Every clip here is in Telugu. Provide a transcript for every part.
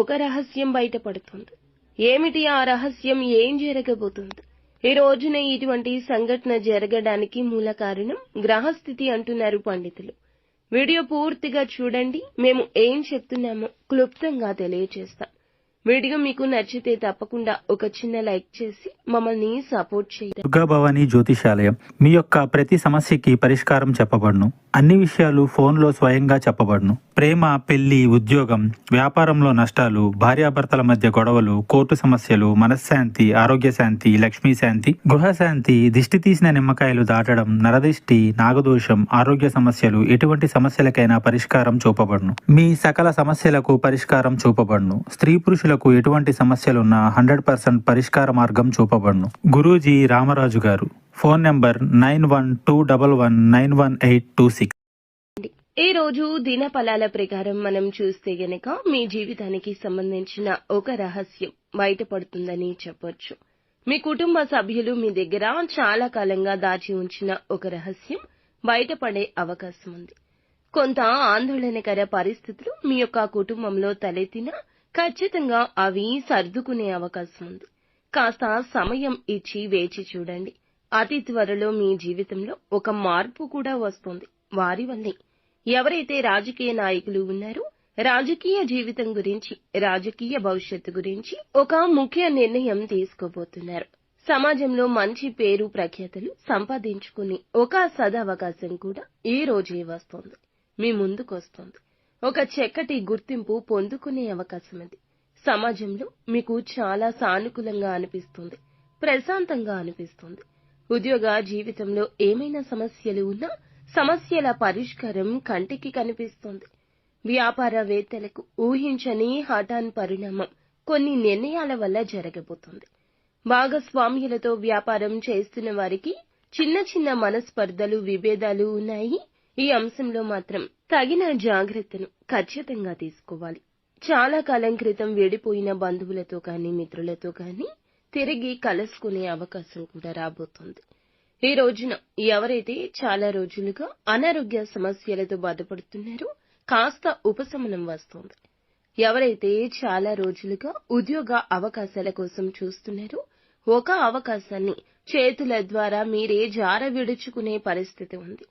ఒక రహస్యం బయటపడుతుంది. ఏమిటి ఆ రహస్యం? ఏం జరగబోతుంది? ఈ రోజున ఇటువంటి సంఘటన జరగడానికి మూల కారణం గ్రహస్థితి అంటున్నారు పండితులు. వీడియో పూర్తిగా చూడండి. మేము ఏం చెప్తున్నామో క్లుప్తంగా తెలియజేస్తాం. వీడియో మీకు నచ్చితే తప్పకుండా ఒక చిన్న లైక్ చేసి మమ్మల్ని సపోర్ట్ చేయండి. దుర్గా భవానీ జ్యోతిషాలయం మీ యొక్క ప్రతి సమస్యకి పరిష్కారం చెప్పబడును. అన్ని విషయాలు ఫోన్లో స్వయంగా చెప్పబడును. ప్రేమ, పెళ్లి, ఉద్యోగం, వ్యాపారంలో నష్టాలు, భార్యాభర్తల మధ్య గొడవలు, కోర్టు సమస్యలు, మనశ్శాంతి, ఆరోగ్య శాంతి, లక్ష్మీ శాంతి, గృహశాంతి, దిష్టి తీసిన నిమ్మకాయలు దాటడం, నరదిష్టి, నాగదోషం, ఆరోగ్య సమస్యలు, ఎటువంటి సమస్యలకైనా పరిష్కారం చూపబడును. మీ సకల సమస్యలకు పరిష్కారం చూపబడును. స్త్రీ పురుషులకు ఎటువంటి సమస్యలున్నా 100% పరిష్కార మార్గం చూపబడును. గురూజీ రామరాజు గారు. Phone number 9121191826. ఈ రోజు దిన ఫలాల ప్రకారం మనం చూస్తే గనక మీ జీవితానికి సంబంధించిన ఒక రహస్యం బయటపడుతుందని చెప్పొచ్చు. మీ కుటుంబ సభ్యులు మీ దగ్గర చాలా కాలంగా దాచి ఉంచిన ఒక రహస్యం బయటపడే అవకాశం ఉంది. కొంత ఆందోళనకర పరిస్థితులు మీ యొక్క కుటుంబంలో తలెత్తినా ఖచ్చితంగా అవి సర్దుకునే అవకాశం ఉంది. కాస్త సమయం ఇచ్చి వేచి చూడండి. అతి త్వరలో మీ జీవితంలో ఒక మార్పు కూడా వస్తుంది. వారి వల్లే. ఎవరైతే రాజకీయ నాయకులు ఉన్నారో రాజకీయ జీవితం గురించి, రాజకీయ భవిష్యత్తు గురించి ఒక ముఖ్య నిర్ణయం తీసుకోబోతున్నారు. సమాజంలో మంచి పేరు ప్రఖ్యాతులు సంపాదించుకుని ఒక సదవకాశం కూడా ఈ రోజే వస్తోంది. మీ ముందుకొస్తోంది. ఒక చక్కటి గుర్తింపు పొందుకునే అవకాశం అది. సమాజంలో మీకు చాలా సానుకూలంగా అనిపిస్తుంది. ప్రశాంతంగా అనిపిస్తుంది. ఉద్యోగ జీవితంలో ఏమైనా సమస్యలు ఉన్నా సమస్యల పరిష్కారం కంటికి కనిపిస్తుంది. వ్యాపారవేత్తలకు ఊహించని హఠాన్ పరిణామం కొన్ని నిర్ణయాల వల్ల జరగబోతుంది. భాగస్వామ్యులతో వ్యాపారం చేస్తున్న వారికి చిన్న చిన్న మనస్పర్ధలు, విభేదాలు ఉన్నాయి. ఈ అంశంలో మాత్రం తగిన జాగ్రత్తను ఖచ్చితంగా తీసుకోవాలి. చాలా కాలం క్రితం విడిపోయిన బంధువులతో కానీ, మిత్రులతో కానీ తిరిగి కలుసుకునే అవకాశం కూడా రాబోతోంది. ఈ రోజున ఎవరైతే చాలా రోజులుగా అనారోగ్య సమస్యలతో బాధపడుతున్నారో కాస్త ఉపశమనం వస్తోంది. ఎవరైతే చాలా రోజులుగా ఉద్యోగ అవకాశాల కోసం చూస్తున్నారో ఒక అవకాశాన్ని చేతుల ద్వారా మీరే జార విడుచుకునే పరిస్థితి ఉంది.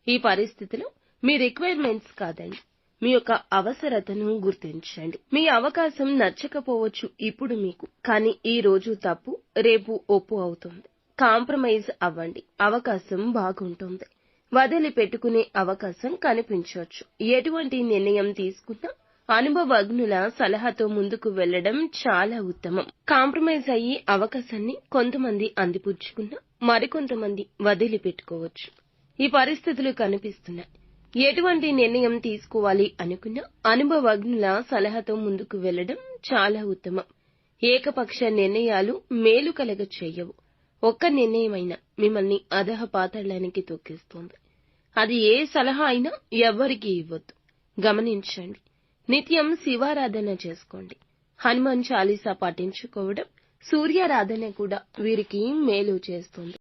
ఈ పరిస్థితిలో మీ రిక్వైర్మెంట్స్ కాదండి, మీ యొక్క అవసరతను గుర్తించండి. మీ అవకాశం నచ్చకపోవచ్చు ఇప్పుడు మీకు, కానీ ఈ రోజు తప్పు రేపు ఒప్పు అవుతుంది. కాంప్రమైజ్ అవ్వండి. అవకాశం బాగుంటుంది. వదిలిపెట్టుకునే అవకాశం కనిపించవచ్చు. ఎటువంటి నిర్ణయం తీసుకున్నా అనుభవజ్ఞుల సలహాతో ముందుకు వెళ్లడం చాలా ఉత్తమం. కాంప్రమైజ్ అయ్యి అవకాశాన్ని కొంతమంది అందిపుచ్చుకున్నా మరికొంతమంది వదిలిపెట్టుకోవచ్చు. ఈ పరిస్థితులు కనిపిస్తున్నాయి. ఎటువంటి నిర్ణయం తీసుకోవాలి అనుకున్నా అనుభవజ్ఞుల సలహాతో ముందుకు వెళ్లడం చాలా ఉత్తమం. ఏకపక్ష నిర్ణయాలు మేలు కలగ చేయవు. ఒక్క నిర్ణయమైనా మిమ్మల్ని అధఃపాతాళానికి తొక్కిస్తుంది. అది ఏ సలహా అయినా ఎవ్వరికీ ఇవ్వద్దు. గమనించండి. నిత్యం శివారాధన చేసుకోండి. హనుమాన్ చాలీసా పాటించుకోవడం, సూర్యారాధన కూడా వీరికి మేలు చేస్తుంది.